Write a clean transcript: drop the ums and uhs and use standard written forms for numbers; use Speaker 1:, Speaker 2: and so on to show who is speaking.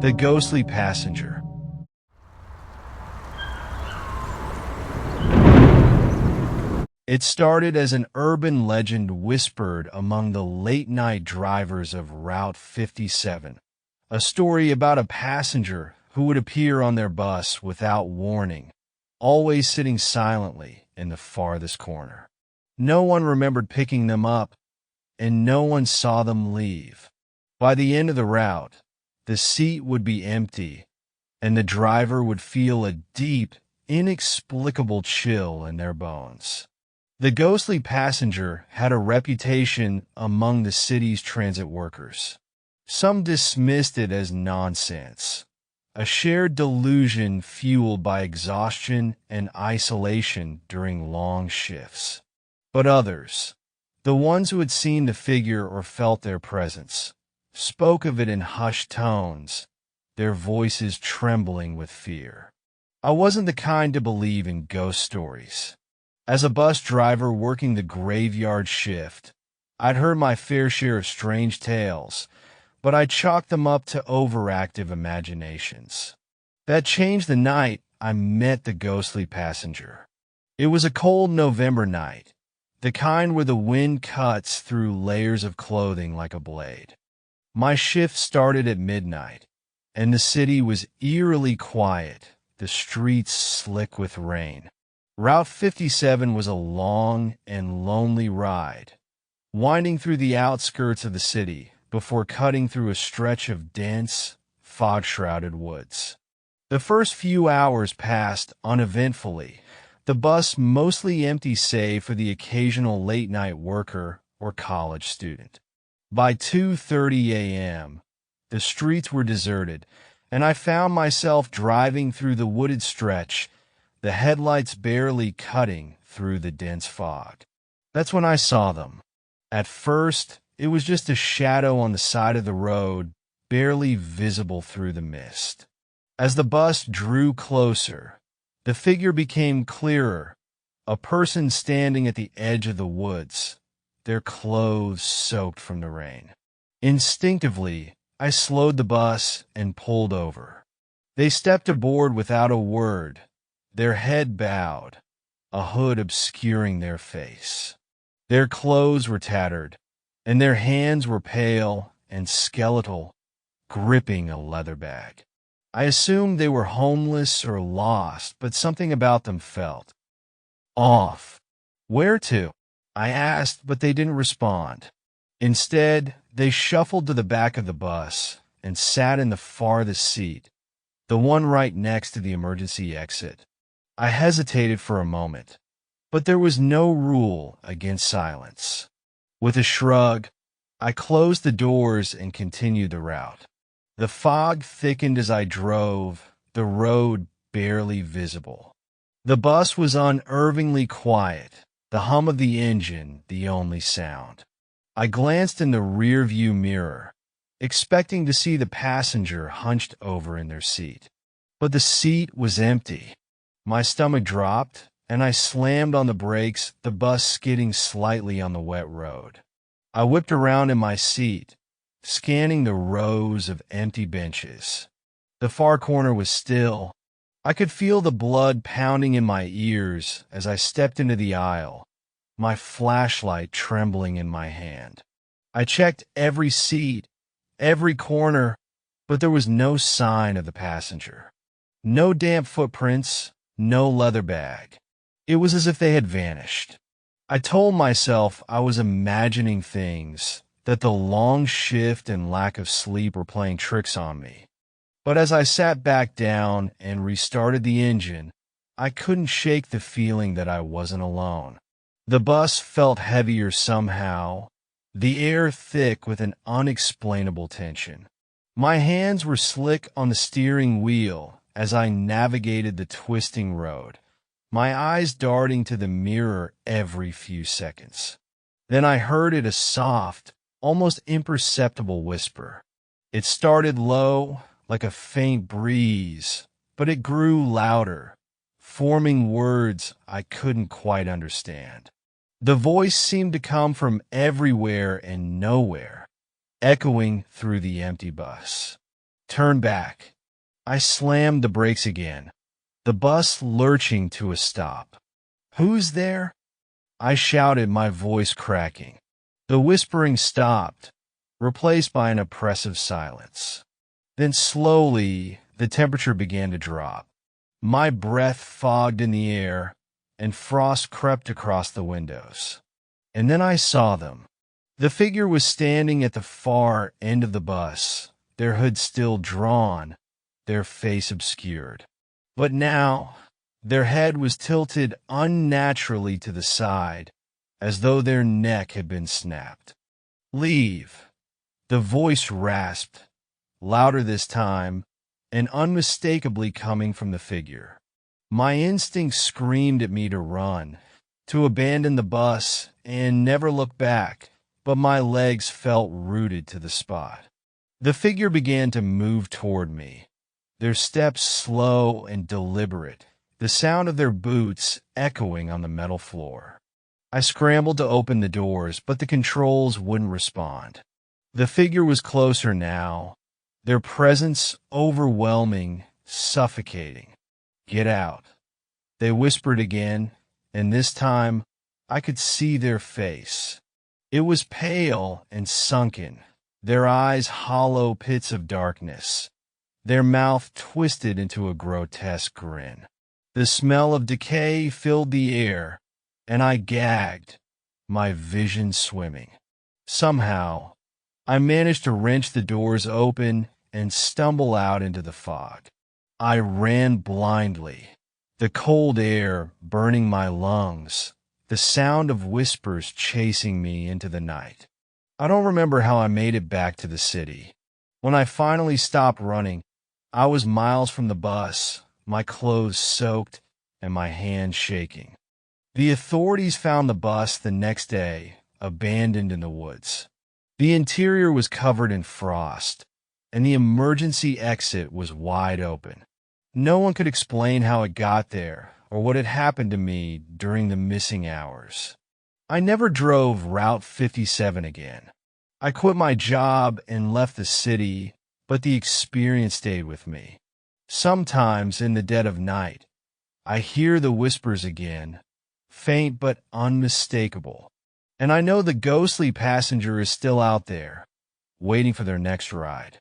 Speaker 1: The ghostly passenger. It started as an urban legend whispered among the late-night drivers of Route 57, a story about a passenger who would appear on their bus without warning, always sitting silently in the farthest corner. No one remembered picking them up, and no one saw them leave. By the end of the route, the seat would be empty, and the driver would feel a deep, inexplicable chill in their bones. The ghostly passenger had a reputation among the city's transit workers. Some dismissed it as nonsense, a shared delusion fueled by exhaustion and isolation during long shifts. But others, the ones who had seen the figure or felt their presence, spoke of it in hushed tones, their voices trembling with fear. I wasn't the kind to believe in ghost stories. As a bus driver working the graveyard shift, I'd heard my fair share of strange tales, but I chalked them up to overactive imaginations. That changed the night I met the ghostly passenger. It was a cold November night, the kind where the wind cuts through layers of clothing like a blade. My shift started at midnight, and the city was eerily quiet, the streets slick with rain. Route 57 was a long and lonely ride, winding through the outskirts of the city before cutting through a stretch of dense, fog-shrouded woods. The first few hours passed uneventfully, the bus mostly empty save for the occasional late-night worker or college student. By 2:30 a.m., the streets were deserted, and I found myself driving through the wooded stretch, the headlights barely cutting through the dense fog. That's when I saw them. At first, it was just a shadow on the side of the road, barely visible through the mist. As the bus drew closer, the figure became clearer, a person standing at the edge of the woods, their clothes soaked from the rain. Instinctively, I slowed the bus and pulled over. They stepped aboard without a word, their head bowed, a hood obscuring their face. Their clothes were tattered, and their hands were pale and skeletal, gripping a leather bag. I assumed they were homeless or lost, but something about them felt off. "Where to?" I asked, but they didn't respond. Instead, they shuffled to the back of the bus and sat in the farthest seat, the one right next to the emergency exit. I hesitated for a moment, but there was no rule against silence. With a shrug, I closed the doors and continued the route. The fog thickened as I drove, the road barely visible. The bus was unnervingly quiet, the hum of the engine the only sound. I glanced in the rearview mirror, expecting to see the passenger hunched over in their seat. But the seat was empty. My stomach dropped, and I slammed on the brakes, the bus skidding slightly on the wet road. I whipped around in my seat, scanning the rows of empty benches. The far corner was still. I could feel the blood pounding in my ears as I stepped into the aisle, my flashlight trembling in my hand. I checked every seat, every corner, but there was no sign of the passenger. No damp footprints, no leather bag. It was as if they had vanished. I told myself I was imagining things, that the long shift and lack of sleep were playing tricks on me. But as I sat back down and restarted the engine, I couldn't shake the feeling that I wasn't alone. The bus felt heavier somehow, the air thick with an unexplainable tension. My hands were slick on the steering wheel as I navigated the twisting road, my eyes darting to the mirror every few seconds. Then I heard it, a soft, almost imperceptible whisper. It started low, like a faint breeze, but it grew louder, forming words I couldn't quite understand. The voice seemed to come from everywhere and nowhere, echoing through the empty bus. Turn back. I slammed the brakes again, the bus lurching to a stop. Who's there? I shouted, my voice cracking. The whispering stopped, replaced by an oppressive silence. Then slowly, the temperature began to drop. My breath fogged in the air, and frost crept across the windows. And then I saw them. The figure was standing at the far end of the bus, their hood still drawn, their face obscured. But now, their head was tilted unnaturally to the side, as though their neck had been snapped. Leave. The voice rasped, louder this time, and unmistakably coming from the figure. My instinct screamed at me to run, to abandon the bus and never look back, but my legs felt rooted to the spot. The figure began to move toward me, their steps slow and deliberate, the sound of their boots echoing on the metal floor. I scrambled to open the doors, but the controls wouldn't respond. The figure was closer now, their presence overwhelming, suffocating. Get out. They whispered again, and this time I could see their face. It was pale and sunken, their eyes hollow pits of darkness, their mouth twisted into a grotesque grin. The smell of decay filled the air, and I gagged, my vision swimming. Somehow, I managed to wrench the doors open and stumble out into the fog. I ran blindly, the cold air burning my lungs, the sound of whispers chasing me into the night. I don't remember how I made it back to the city. When I finally stopped running, I was miles from the bus, my clothes soaked and my hands shaking. The authorities found the bus the next day, abandoned in the woods. The interior was covered in frost, and the emergency exit was wide open. No one could explain how it got there or what had happened to me during the missing hours. I never drove Route 57 again. I quit my job and left the city, but the experience stayed with me. Sometimes in the dead of night, I hear the whispers again, faint but unmistakable, and I know the ghostly passenger is still out there, waiting for their next ride.